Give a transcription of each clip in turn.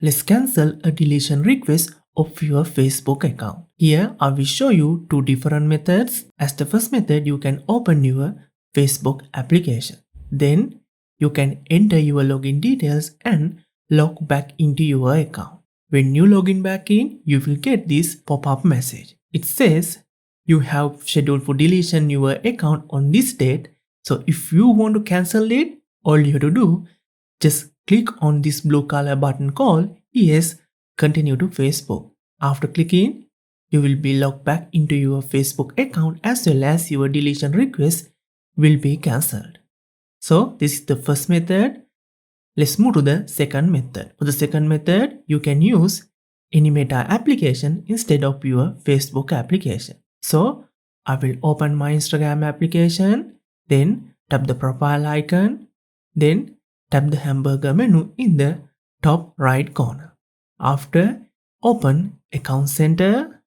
Let's cancel a deletion request of your Facebook account. Here I will show you two different methods. As the first method, you can open your Facebook application. Then you can enter your login details and log back into your account. When you log in back in, you will get this pop-up message. It says you have scheduled for deletion your account on this date. So if you want to cancel it, all you have to do, just click on this blue color button called Yes, continue to Facebook. After clicking, you will be logged back into your Facebook account as well as your deletion request will be cancelled. So this is the first method. Let's move to the second method. For the second method, you can use any Meta application instead of your Facebook application. So I will open my Instagram application, then tap the profile icon, then tap the hamburger menu in the top right corner. After, open Account Center,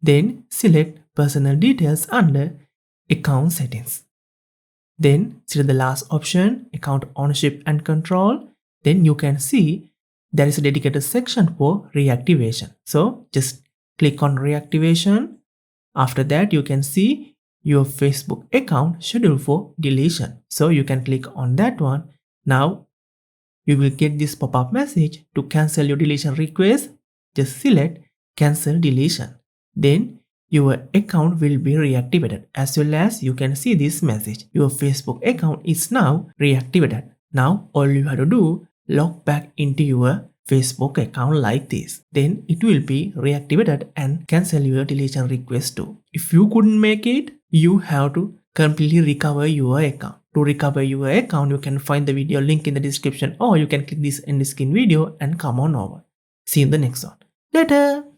then select Personal Details under Account Settings. Then select the last option, Account Ownership and Control. Then you can see there is a dedicated section for reactivation. So just click on reactivation. After that, you can see your Facebook account scheduled for deletion. So you can click on that one. Now you will get this pop-up message to cancel your deletion request. Just select cancel deletion. Then your account will be reactivated, as well as you can see this message. Your Facebook account is now reactivated. Now all you have to do, log back into your Facebook account like this. Then it will be reactivated and cancel your deletion request too. If you couldn't make it, you have to completely recover your account. To recover your account, you can find the video link in the description, or you can click this end screen video and come on over. See you in the next one. Later!